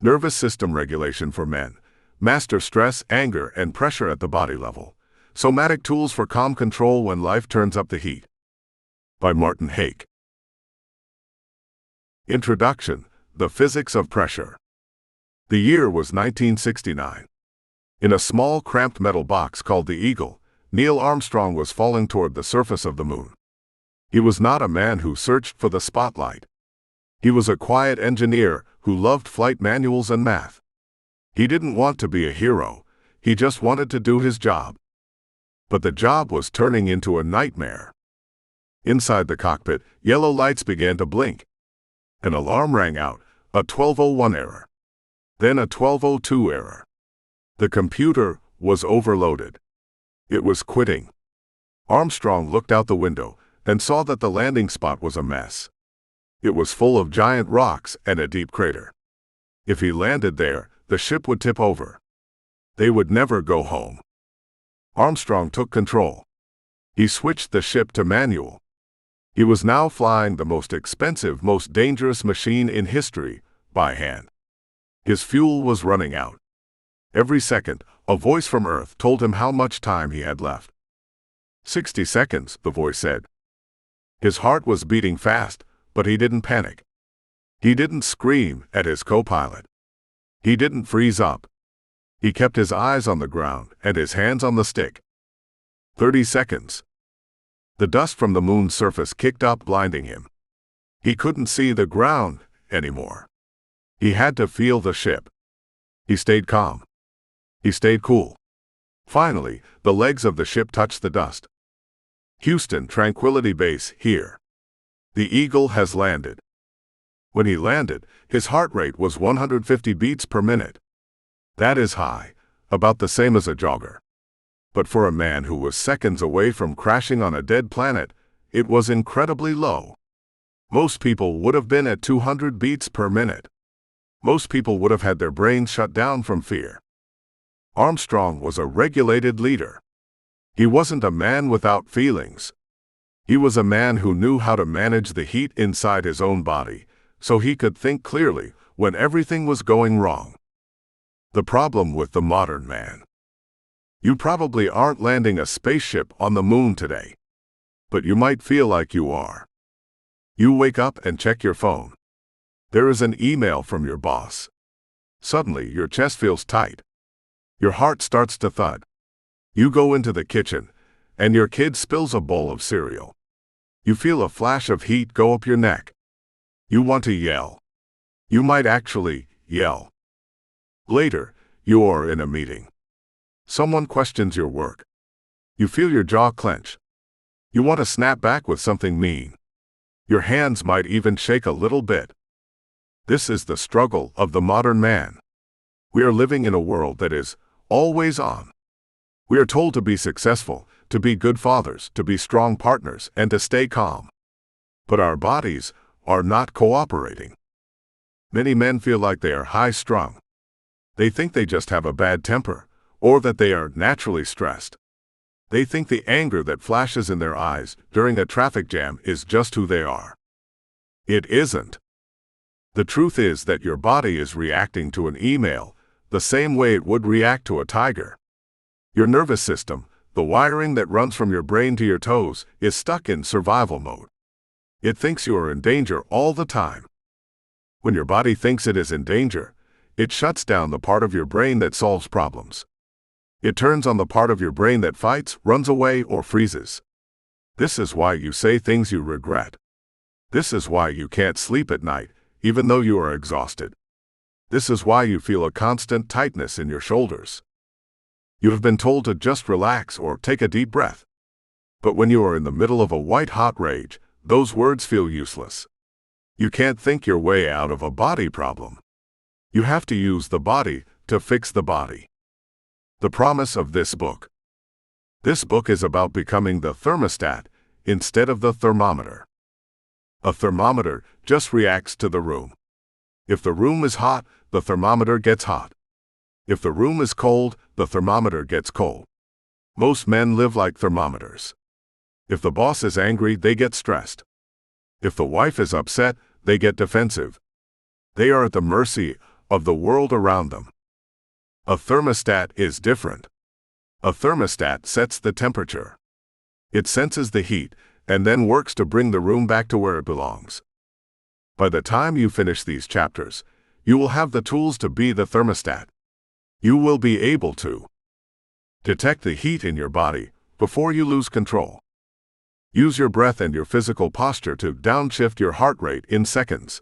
Nervous system regulation for men. Master stress, anger, and pressure at the body level. Somatic tools for calm control when life turns up the heat. By Martin Hake. Introduction. The physics of pressure. The year was 1969. In a small, cramped metal box called the Eagle, Neil Armstrong was falling toward the surface of the moon. He was not a man who searched for the spotlight. He was a quiet engineer who loved flight manuals and math. He didn't want to be a hero, he just wanted to do his job. But the job was turning into a nightmare. Inside the cockpit, yellow lights began to blink. An alarm rang out, a 1201 error. Then a 1202 error. The computer was overloaded. It was quitting. Armstrong looked out the window and saw that the landing spot was a mess. It was full of giant rocks and a deep crater. If he landed there, the ship would tip over. They would never go home. Armstrong took control. He switched the ship to manual. He was now flying the most expensive, most dangerous machine in history, by hand. His fuel was running out. Every second, a voice from Earth told him how much time he had left. 60 seconds, the voice said. His heart was beating fast, but he didn't panic. He didn't scream at his co-pilot. He didn't freeze up. He kept his eyes on the ground and his hands on the stick. 30 seconds. The dust from the moon's surface kicked up, blinding him. He couldn't see the ground anymore. He had to feel the ship. He stayed calm. He stayed cool. Finally, the legs of the ship touched the dust. Houston, Tranquility Base, here. The Eagle has landed. When he landed, his heart rate was 150 beats per minute. That is high, about the same as a jogger. But for a man who was seconds away from crashing on a dead planet, it was incredibly low. Most people would have been at 200 beats per minute. Most people would have had their brains shut down from fear. Armstrong was a regulated leader. He wasn't a man without feelings. He was a man who knew how to manage the heat inside his own body, so he could think clearly when everything was going wrong. The problem with the modern man. You probably aren't landing a spaceship on the moon today. But you might feel like you are. You wake up and check your phone. There is an email from your boss. Suddenly, your chest feels tight. Your heart starts to thud. You go into the kitchen, and your kid spills a bowl of cereal. You feel a flash of heat go up your neck. You want to yell. You might actually yell. Later, you are in a meeting. Someone questions your work. You feel your jaw clench. You want to snap back with something mean. Your hands might even shake a little bit. This is the struggle of the modern man. We are living in a world that is always on. We are told to be successful, to be good fathers, to be strong partners, and to stay calm. But our bodies are not cooperating. Many men feel like they are high-strung. They think they just have a bad temper, or that they are naturally stressed. They think the anger that flashes in their eyes during a traffic jam is just who they are. It isn't. The truth is that your body is reacting to an email the same way it would react to a tiger. Your nervous system, the wiring that runs from your brain to your toes, is stuck in survival mode. It thinks you are in danger all the time. When your body thinks it is in danger, it shuts down the part of your brain that solves problems. It turns on the part of your brain that fights, runs away, or freezes. This is why you say things you regret. This is why you can't sleep at night, even though you are exhausted. This is why you feel a constant tightness in your shoulders. You have been told to just relax or take a deep breath. But when you are in the middle of a white-hot rage, those words feel useless. You can't think your way out of a body problem. You have to use the body to fix the body. The promise of this book. This book is about becoming the thermostat instead of the thermometer. A thermometer just reacts to the room. If the room is hot, the thermometer gets hot. If the room is cold, the thermometer gets cold. Most men live like thermometers. If the boss is angry, they get stressed. If the wife is upset, they get defensive. They are at the mercy of the world around them. A thermostat is different. A thermostat sets the temperature. It senses the heat and then works to bring the room back to where it belongs. By the time you finish these chapters, you will have the tools to be the thermostat. You will be able to detect the heat in your body before you lose control. Use your breath and your physical posture to downshift your heart rate in seconds.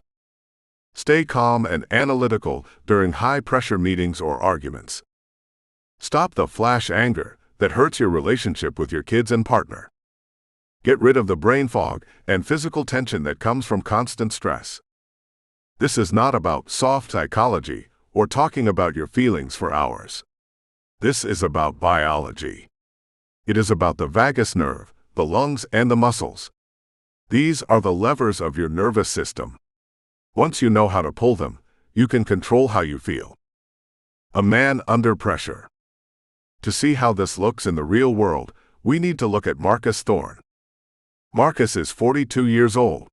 Stay calm and analytical during high-pressure meetings or arguments. Stop the flash anger that hurts your relationship with your kids and partner. Get rid of the brain fog and physical tension that comes from constant stress. This is not about soft psychology or talking about your feelings for hours. This is about biology. It is about the vagus nerve, the lungs, and the muscles. These are the levers of your nervous system. Once you know how to pull them, you can control how you feel. A man under pressure. To see how this looks in the real world, we need to look at Marcus Thorne. Marcus is 42 years old.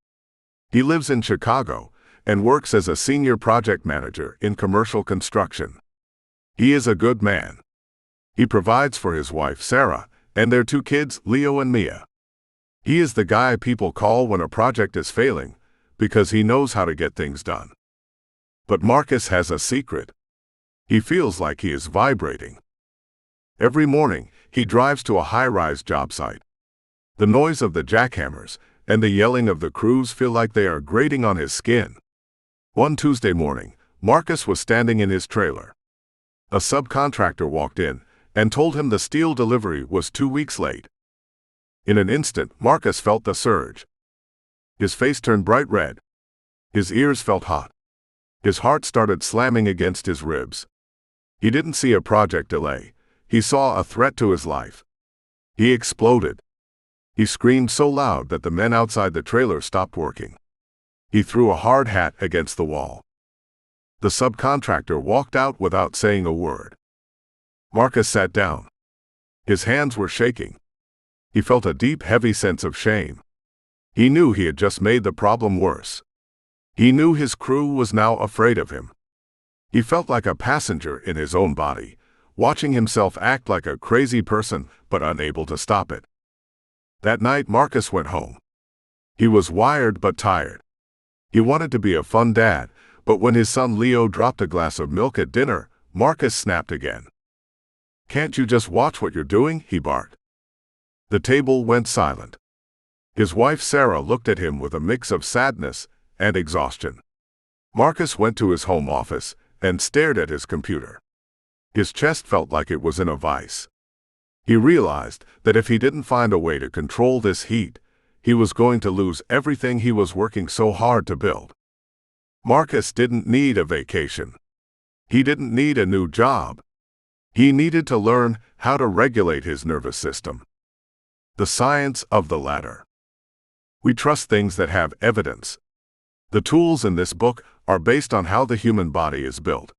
He lives in Chicago and works as a senior project manager in commercial construction. He is a good man. He provides for his wife, Sarah, and their 2 kids, Leo and Mia. He is the guy people call when a project is failing, because he knows how to get things done. But Marcus has a secret. He feels like he is vibrating. Every morning, he drives to a high-rise job site. The noise of the jackhammers and the yelling of the crews feel like they are grating on his skin. One Tuesday morning, Marcus was standing in his trailer. A subcontractor walked in and told him the steel delivery was 2 weeks late. In an instant, Marcus felt the surge. His face turned bright red. His ears felt hot. His heart started slamming against his ribs. He didn't see a project delay. He saw a threat to his life. He exploded. He screamed so loud that the men outside the trailer stopped working. He threw a hard hat against the wall. The subcontractor walked out without saying a word. Marcus sat down. His hands were shaking. He felt a deep, heavy sense of shame. He knew he had just made the problem worse. He knew his crew was now afraid of him. He felt like a passenger in his own body, watching himself act like a crazy person but unable to stop it. That night, Marcus went home. He was wired but tired. He wanted to be a fun dad, but when his son Leo dropped a glass of milk at dinner, Marcus snapped again. "Can't you just watch what you're doing?" he barked. The table went silent. His wife Sarah looked at him with a mix of sadness and exhaustion. Marcus went to his home office and stared at his computer. His chest felt like it was in a vice. He realized that if he didn't find a way to control this heat, he was going to lose everything he was working so hard to build. Marcus didn't need a vacation. He didn't need a new job. He needed to learn how to regulate his nervous system. The science of the ladder. We trust things that have evidence. The tools in this book are based on how the human body is built.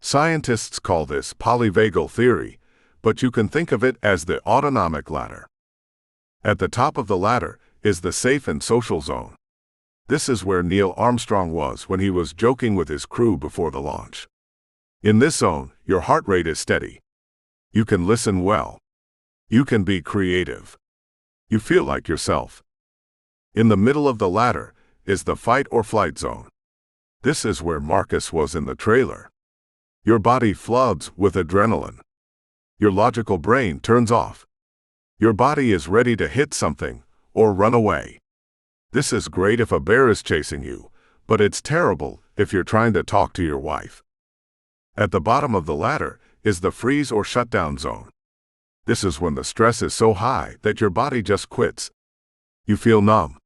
Scientists call this polyvagal theory, but you can think of it as the autonomic ladder. At the top of the ladder is the safe and social zone. This is where Neil Armstrong was when he was joking with his crew before the launch. In this zone, your heart rate is steady. You can listen well. You can be creative. You feel like yourself. In the middle of the ladder is the fight or flight zone. This is where Marcus was in the trailer. Your body floods with adrenaline. Your logical brain turns off. Your body is ready to hit something or run away. This is great if a bear is chasing you, but it's terrible if you're trying to talk to your wife. At the bottom of the ladder is the freeze or shutdown zone. This is when the stress is so high that your body just quits. You feel numb.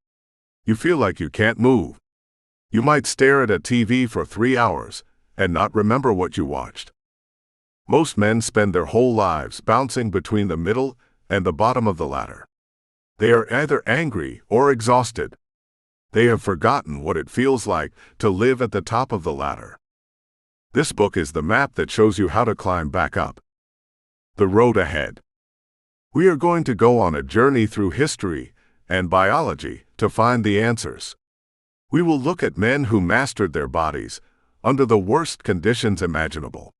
You feel like you can't move. You might stare at a TV for 3 hours and not remember what you watched. Most men spend their whole lives bouncing between the middle and the bottom of the ladder. They are either angry or exhausted. They have forgotten what it feels like to live at the top of the ladder. This book is the map that shows you how to climb back up. The road ahead. We are going to go on a journey through history and biology to find the answers. We will look at men who mastered their bodies, under the worst conditions imaginable.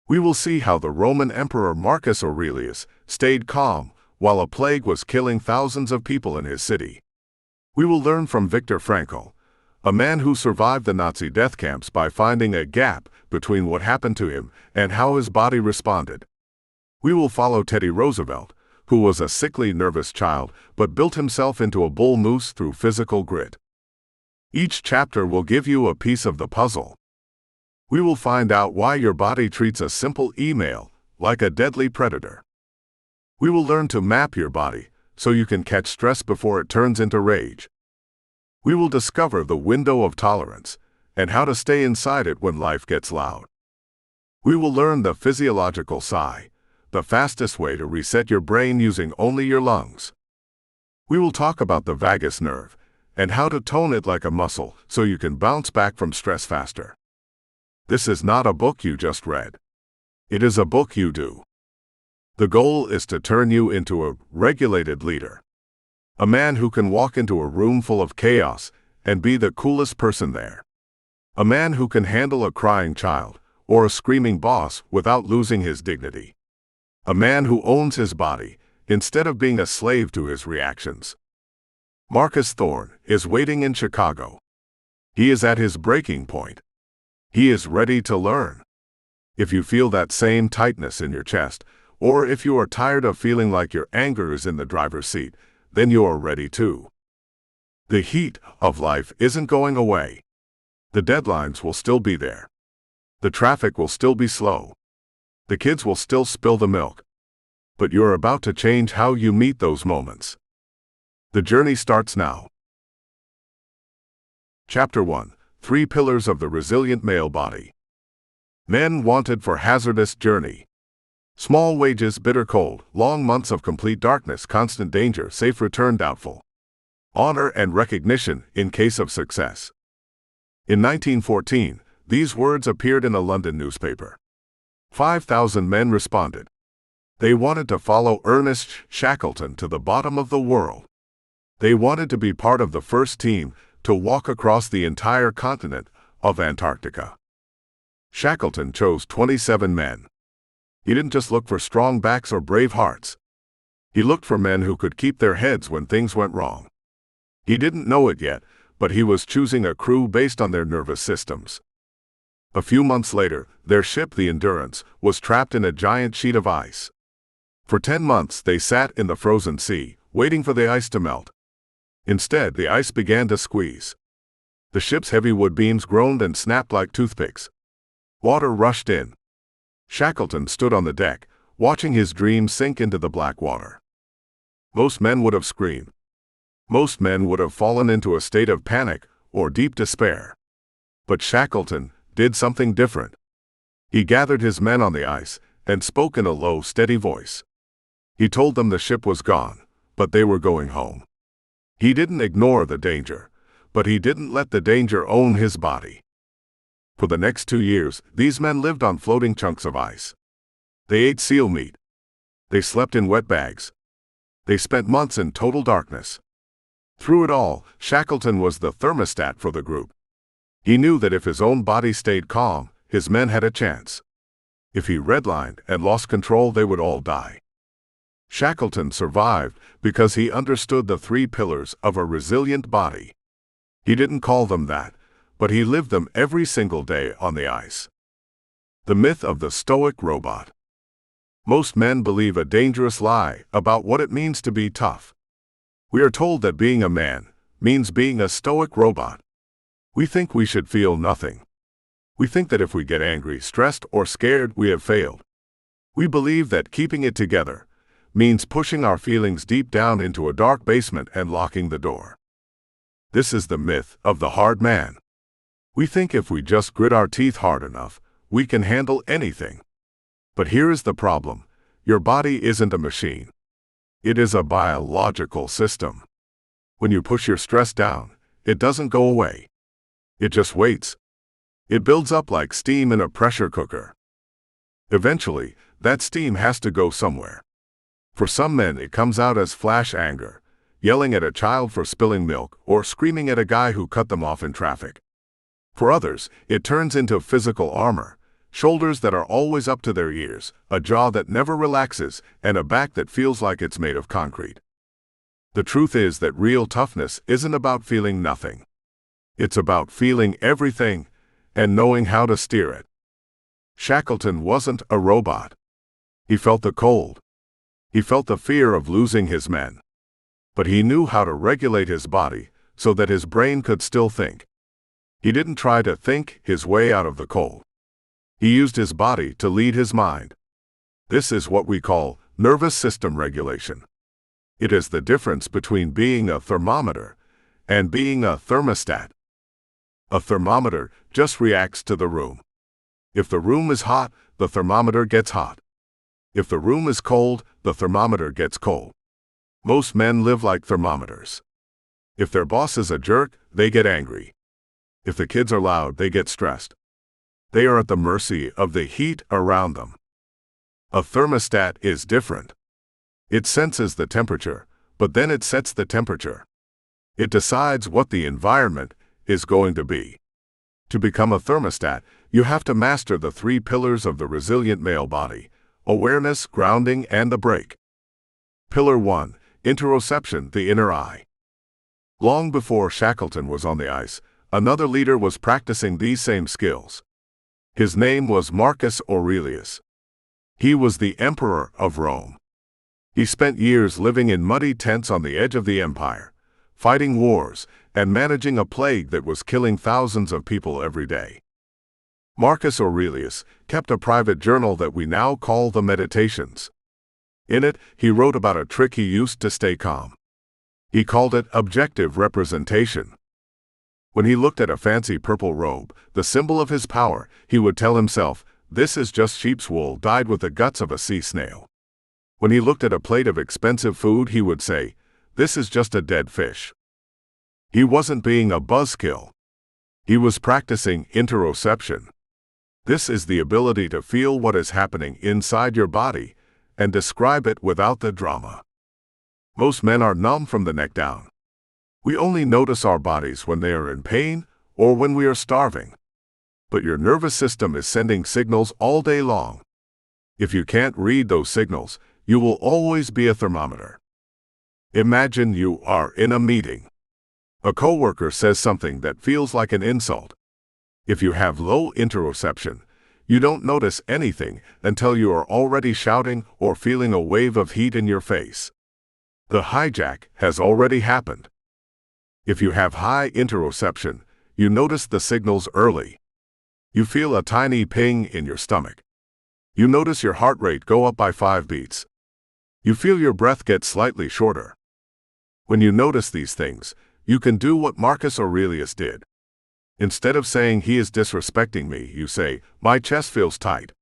We will see how the Roman Emperor Marcus Aurelius stayed calm while a plague was killing thousands of people in his city. We will learn from Viktor Frankl, a man who survived the Nazi death camps by finding a gap between what happened to him and how his body responded. We will follow Teddy Roosevelt, who was a sickly, nervous child but built himself into a bull moose through physical grit. Each chapter will give you a piece of the puzzle. We will find out why your body treats a simple email like a deadly predator. We will learn to map your body so you can catch stress before it turns into rage. We will discover the window of tolerance and how to stay inside it when life gets loud. We will learn the physiological sigh, the fastest way to reset your brain using only your lungs. We will talk about the vagus nerve and how to tone it like a muscle so you can bounce back from stress faster. This is not a book you just read. It is a book you do. The goal is to turn you into a regulated leader. A man who can walk into a room full of chaos and be the coolest person there. A man who can handle a crying child or a screaming boss without losing his dignity. A man who owns his body instead of being a slave to his reactions. Marcus Thorne is waiting in Chicago. He is at his breaking point. He is ready to learn. If you feel that same tightness in your chest, or if you are tired of feeling like your anger is in the driver's seat, then you are ready too. The heat of life isn't going away. The deadlines will still be there. The traffic will still be slow. The kids will still spill the milk. But you're about to change how you meet those moments. The journey starts now. Chapter 1. 3 Pillars of the Resilient Male Body. Men wanted for hazardous journey. Small wages, bitter cold, long months of complete darkness, constant danger, safe return doubtful. Honor and recognition in case of success. In 1914, these words appeared in a London newspaper. 5,000 men responded. They wanted to follow Ernest Shackleton to the bottom of the world. They wanted to be part of the first team to walk across the entire continent of Antarctica. Shackleton chose 27 men. He didn't just look for strong backs or brave hearts. He looked for men who could keep their heads when things went wrong. He didn't know it yet, but he was choosing a crew based on their nervous systems. A few months later, their ship, the Endurance, was trapped in a giant sheet of ice. For 10 months they sat in the frozen sea, waiting for the ice to melt. Instead, the ice began to squeeze. The ship's heavy wood beams groaned and snapped like toothpicks. Water rushed in. Shackleton stood on the deck, watching his dream sink into the black water. Most men would have screamed. Most men would have fallen into a state of panic or deep despair. But Shackleton did something different. He gathered his men on the ice and spoke in a low, steady voice. He told them the ship was gone, but they were going home. He didn't ignore the danger, but he didn't let the danger own his body. For the next 2 years, these men lived on floating chunks of ice. They ate seal meat. They slept in wet bags. They spent months in total darkness. Through it all, Shackleton was the thermostat for the group. He knew that if his own body stayed calm, his men had a chance. If he redlined and lost control, they would all die. Shackleton survived because he understood the 3 pillars of a resilient body. He didn't call them that, but he lived them every single day on the ice. The myth of the stoic robot. Most men believe a dangerous lie about what it means to be tough. We are told that being a man means being a stoic robot. We think we should feel nothing. We think that if we get angry, stressed, or scared, we have failed. We believe that keeping it together means pushing our feelings deep down into a dark basement and locking the door. This is the myth of the hard man. We think if we just grit our teeth hard enough, we can handle anything. But here is the problem. Your body isn't a machine. It is a biological system. When you push your stress down, it doesn't go away. It just waits. It builds up like steam in a pressure cooker. Eventually, that steam has to go somewhere. For some men, it comes out as flash anger, yelling at a child for spilling milk or screaming at a guy who cut them off in traffic. For others, it turns into physical armor, shoulders that are always up to their ears, a jaw that never relaxes, and a back that feels like it's made of concrete. The truth is that real toughness isn't about feeling nothing. It's about feeling everything and knowing how to steer it. Shackleton wasn't a robot. He felt the cold. He felt the fear of losing his men. But he knew how to regulate his body so that his brain could still think. He didn't try to think his way out of the cold. He used his body to lead his mind. This is what we call nervous system regulation. It is the difference between being a thermometer and being a thermostat. A thermometer just reacts to the room. If the room is hot, the thermometer gets hot. If the room is cold, the thermometer gets cold. Most men live like thermometers. If their boss is a jerk, they get angry. If the kids are loud, they get stressed. They are at the mercy of the heat around them. A thermostat is different. It senses the temperature, but then it sets the temperature. It decides what the environment is going to be. To become a thermostat, you have to master the 3 pillars of the resilient male body: awareness, grounding, and the break. Pillar 1. Interoception, the inner eye. Long before Shackleton was on the ice, another leader was practicing these same skills. His name was Marcus Aurelius. He was the emperor of Rome. He spent years living in muddy tents on the edge of the empire, fighting wars, and managing a plague that was killing thousands of people every day. Marcus Aurelius kept a private journal that we now call the Meditations. In it, he wrote about a trick he used to stay calm. He called it objective representation. When he looked at a fancy purple robe, the symbol of his power, he would tell himself, "This is just sheep's wool dyed with the guts of a sea snail." When he looked at a plate of expensive food, he would say, "This is just a dead fish." He wasn't being a buzzkill. He was practicing interoception. This is the ability to feel what is happening inside your body and describe it without the drama. Most men are numb from the neck down. We only notice our bodies when they are in pain or when we are starving. But your nervous system is sending signals all day long. If you can't read those signals, you will always be a thermometer. Imagine you are in a meeting. A coworker says something that feels like an insult. If you have low interoception, you don't notice anything until you are already shouting or feeling a wave of heat in your face. The hijack has already happened. If you have high interoception, you notice the signals early. You feel a tiny ping in your stomach. You notice your heart rate go up by 5 beats. You feel your breath get slightly shorter. When you notice these things, you can do what Marcus Aurelius did. Instead of saying he is disrespecting me, you say, "My chest feels tight."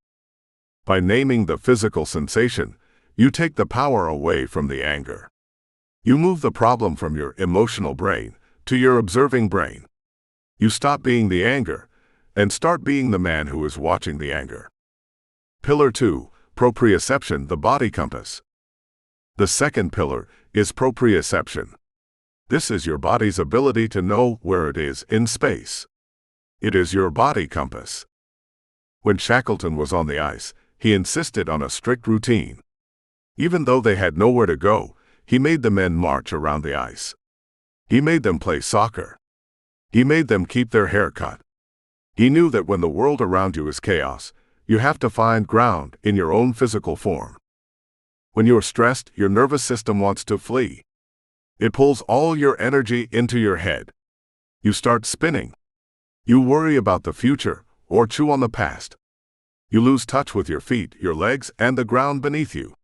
By naming the physical sensation, you take the power away from the anger. You move the problem from your emotional brain to your observing brain. You stop being the anger and start being the man who is watching the anger. Pillar 2. Proprioception, the body compass. The second pillar is proprioception. This is your body's ability to know where it is in space. It is your body compass. When Shackleton was on the ice, he insisted on a strict routine. Even though they had nowhere to go, he made the men march around the ice. He made them play soccer. He made them keep their hair cut. He knew that when the world around you is chaos, you have to find ground in your own physical form. When you're stressed, your nervous system wants to flee. It pulls all your energy into your head. You start spinning. You worry about the future or chew on the past. You lose touch with your feet, your legs, and the ground beneath you.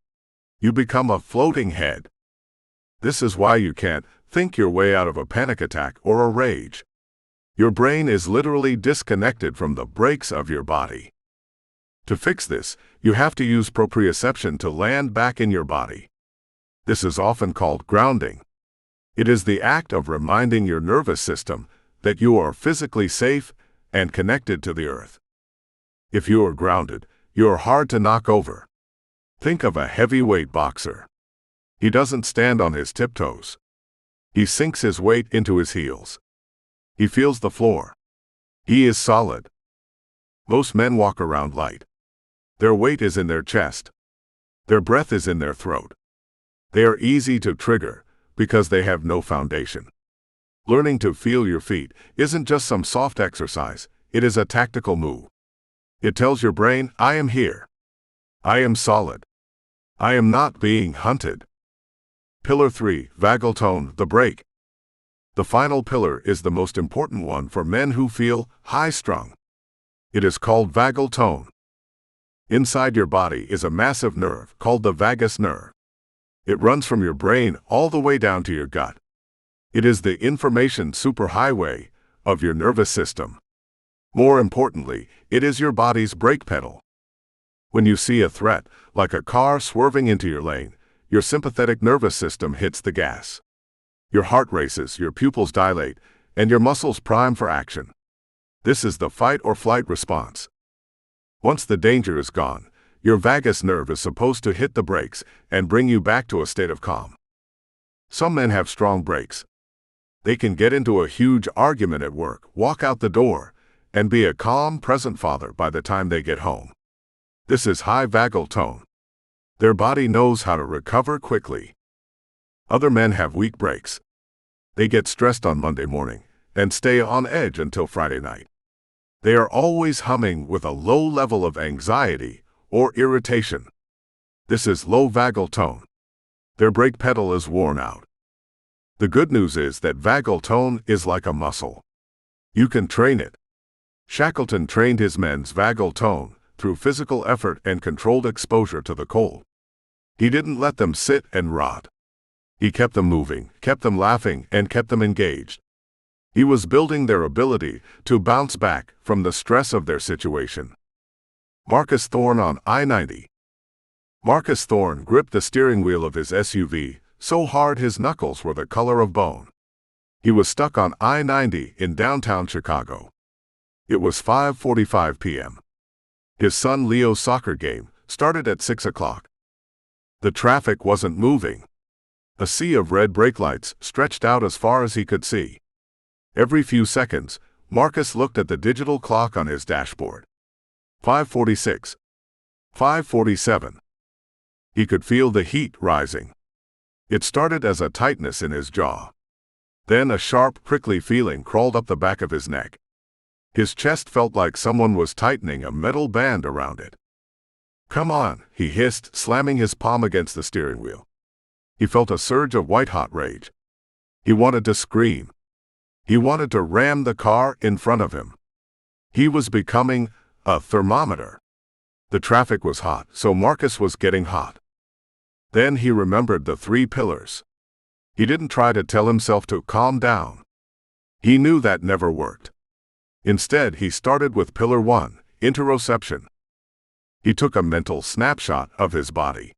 You become a floating head. This is why you can't think your way out of a panic attack or a rage. Your brain is literally disconnected from the brakes of your body. To fix this, you have to use proprioception to land back in your body. This is often called grounding. It is the act of reminding your nervous system that you are physically safe and connected to the earth. If you are grounded, you are hard to knock over. Think of a heavyweight boxer. He doesn't stand on his tiptoes. He sinks his weight into his heels. He feels the floor. He is solid. Most men walk around light. Their weight is in their chest. Their breath is in their throat. They are easy to trigger because they have no foundation. Learning to feel your feet isn't just some soft exercise, it is a tactical move. It tells your brain, I am here. I am solid. I am not being hunted. Pillar 3, vagal tone, the brake. The final pillar is the most important one for men who feel high-strung. It is called vagal tone. Inside your body is a massive nerve called the vagus nerve. It runs from your brain all the way down to your gut. It is the information superhighway of your nervous system. More importantly, it is your body's brake pedal. When you see a threat, like a car swerving into your lane, your sympathetic nervous system hits the gas. Your heart races, your pupils dilate, and your muscles prime for action. This is the fight or flight response. Once the danger is gone, your vagus nerve is supposed to hit the brakes and bring you back to a state of calm. Some men have strong brakes. They can get into a huge argument at work, walk out the door, and be a calm, present father by the time they get home. This is high vagal tone. Their body knows how to recover quickly. Other men have weak brakes. They get stressed on Monday morning and stay on edge until Friday night. They are always humming with a low level of anxiety or irritation. This is low vagal tone. Their brake pedal is worn out. The good news is that vagal tone is like a muscle. You can train it. Shackleton trained his men's vagal tone through physical effort and controlled exposure to the cold. He didn't let them sit and rot. He kept them moving, kept them laughing, and kept them engaged. He was building their ability to bounce back from the stress of their situation. Marcus Thorne on I-90. Marcus Thorne gripped the steering wheel of his SUV so hard his knuckles were the color of bone. He was stuck on I-90 in downtown Chicago. It was 5:45 p.m. His son Leo's soccer game started at 6 o'clock. The traffic wasn't moving. A sea of red brake lights stretched out as far as he could see. Every few seconds, Marcus looked at the digital clock on his dashboard. 5:46. 5:47. He could feel the heat rising. It started as a tightness in his jaw. Then a sharp, prickly feeling crawled up the back of his neck. His chest felt like someone was tightening a metal band around it. Come on, he hissed, slamming his palm against the steering wheel. He felt a surge of white-hot rage. He wanted to scream. He wanted to ram the car in front of him. He was becoming a thermometer. The traffic was hot, so Marcus was getting hot. Then he remembered the 3 pillars. He didn't try to tell himself to calm down. He knew that never worked. Instead, he started with pillar 1, interoception. He took a mental snapshot of his body.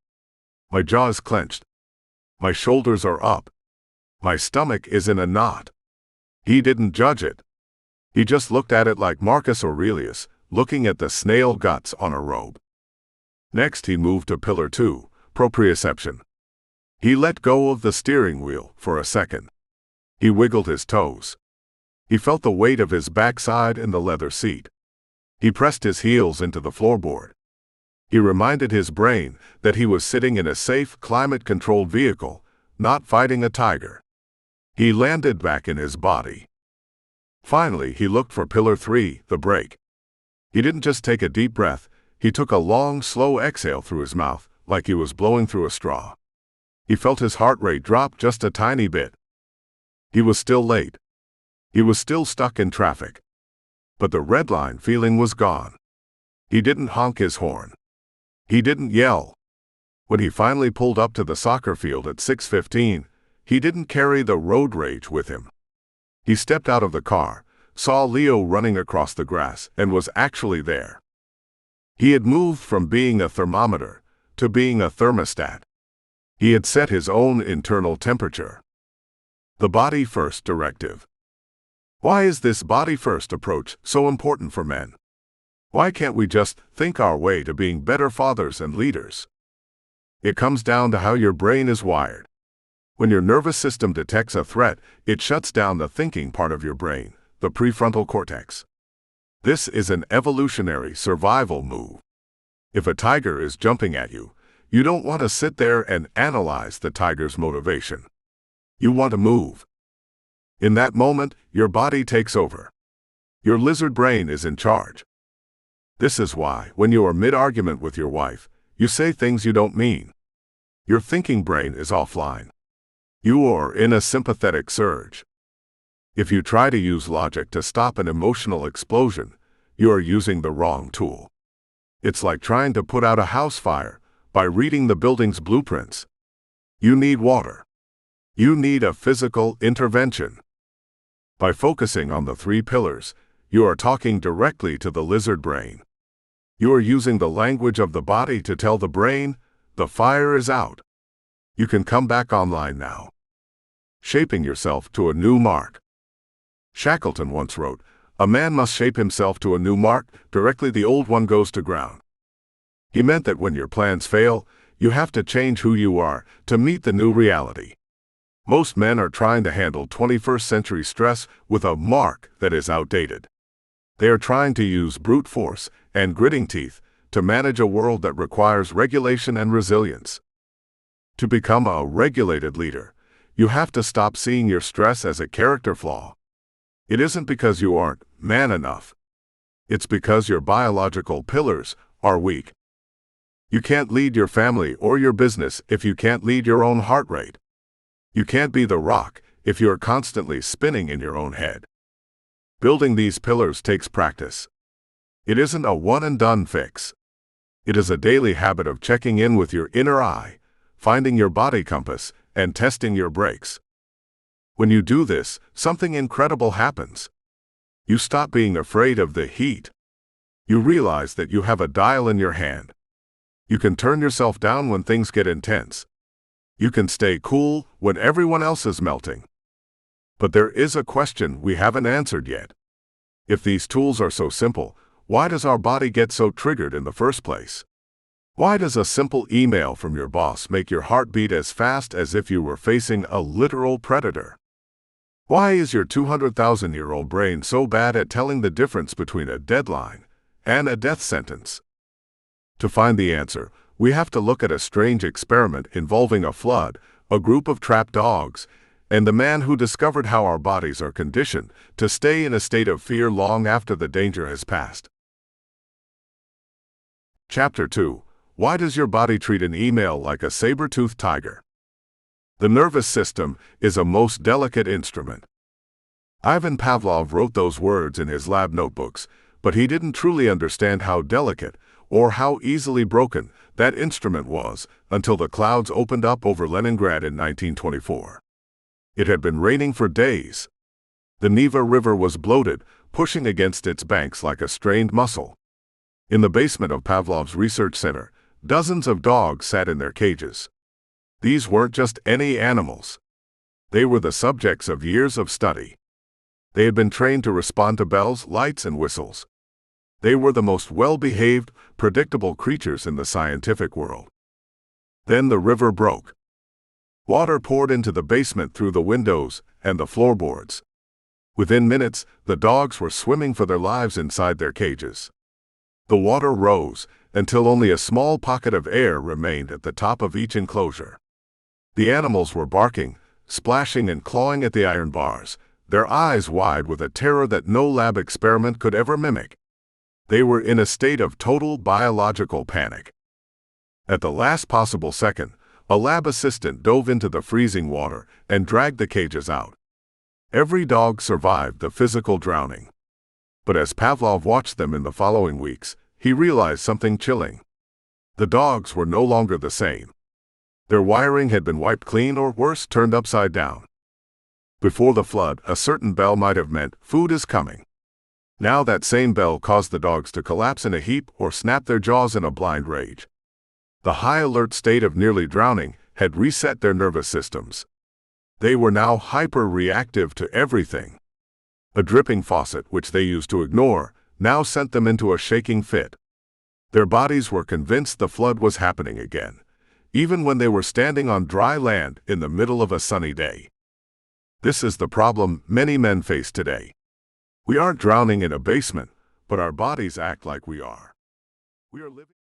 My jaw is clenched. My shoulders are up. My stomach is in a knot. He didn't judge it. He just looked at it like Marcus Aurelius, looking at the snail guts on a robe. Next, he moved to pillar 2, proprioception. He let go of the steering wheel for a second. He wiggled his toes. He felt the weight of his backside in the leather seat. He pressed his heels into the floorboard. He reminded his brain that he was sitting in a safe, climate-controlled vehicle, not fighting a tiger. He landed back in his body. Finally, he looked for pillar 3, the brake. He didn't just take a deep breath, he took a long, slow exhale through his mouth, like he was blowing through a straw. He felt his heart rate drop just a tiny bit. He was still late. He was still stuck in traffic. But the red line feeling was gone. He didn't honk his horn. He didn't yell. When he finally pulled up to the soccer field at 6:15, he didn't carry the road rage with him. He stepped out of the car, saw Leo running across the grass, and was actually there. He had moved from being a thermometer to being a thermostat. He had set his own internal temperature. The body-first directive. Why is this body-first approach so important for men? Why can't we just think our way to being better fathers and leaders? It comes down to how your brain is wired. When your nervous system detects a threat, it shuts down the thinking part of your brain, the prefrontal cortex. This is an evolutionary survival move. If a tiger is jumping at you, you don't want to sit there and analyze the tiger's motivation. You want to move. In that moment, your body takes over. Your lizard brain is in charge. This is why, when you are mid-argument with your wife, you say things you don't mean. Your thinking brain is offline. You are in a sympathetic surge. If you try to use logic to stop an emotional explosion, you are using the wrong tool. It's like trying to put out a house fire by reading the building's blueprints. You need water. You need a physical intervention. By focusing on the 3 pillars, you are talking directly to the lizard brain. You are using the language of the body to tell the brain, the fire is out. You can come back online now. Shaping yourself to a new mark. Shackleton once wrote, "A man must shape himself to a new mark, directly the old one goes to ground." He meant that when your plans fail, you have to change who you are to meet the new reality. Most men are trying to handle 21st century stress with a mark that is outdated. They are trying to use brute force and gritting teeth to manage a world that requires regulation and resilience. To become a regulated leader, you have to stop seeing your stress as a character flaw. It isn't because you aren't man enough. It's because your biological pillars are weak. You can't lead your family or your business if you can't lead your own heart rate. You can't be the rock if you're constantly spinning in your own head. Building these pillars takes practice. It isn't a one-and-done fix. It is a daily habit of checking in with your inner eye, finding your body compass, and testing your brakes. When you do this, something incredible happens. You stop being afraid of the heat. You realize that you have a dial in your hand. You can turn yourself down when things get intense. You can stay cool when everyone else is melting. But there is a question we haven't answered yet. If these tools are so simple, why does our body get so triggered in the first place? Why does a simple email from your boss make your heart beat as fast as if you were facing a literal predator? Why is your 200,000-year-old brain so bad at telling the difference between a deadline and a death sentence? To find the answer, we have to look at a strange experiment involving a flood, a group of trapped dogs, and the man who discovered how our bodies are conditioned to stay in a state of fear long after the danger has passed. Chapter 2. Why does your body treat an email like a saber-toothed tiger? The nervous system is a most delicate instrument. Ivan Pavlov wrote those words in his lab notebooks, but he didn't truly understand how delicate or how easily broken that instrument was until the clouds opened up over Leningrad in 1924. It had been raining for days. The Neva River was bloated, pushing against its banks like a strained muscle. In the basement of Pavlov's research center, dozens of dogs sat in their cages. These weren't just any animals. They were the subjects of years of study. They had been trained to respond to bells, lights, and whistles. They were the most well-behaved, predictable creatures in the scientific world. Then the river broke. Water poured into the basement through the windows and the floorboards. Within minutes, the dogs were swimming for their lives inside their cages. The water rose until only a small pocket of air remained at the top of each enclosure. The animals were barking, splashing and clawing at the iron bars, their eyes wide with a terror that no lab experiment could ever mimic. They were in a state of total biological panic. At the last possible second, a lab assistant dove into the freezing water and dragged the cages out. Every dog survived the physical drowning. But as Pavlov watched them in the following weeks, he realized something chilling. The dogs were no longer the same. Their wiring had been wiped clean or worse, turned upside down. Before the flood, a certain bell might have meant, "Food is coming." Now that same bell caused the dogs to collapse in a heap or snap their jaws in a blind rage. The high-alert state of nearly drowning had reset their nervous systems. They were now hyper-reactive to everything. A dripping faucet, which they used to ignore, now sent them into a shaking fit. Their bodies were convinced the flood was happening again, even when they were standing on dry land in the middle of a sunny day. This is the problem many men face today. We aren't drowning in a basement, but but our bodies act like we are. We are living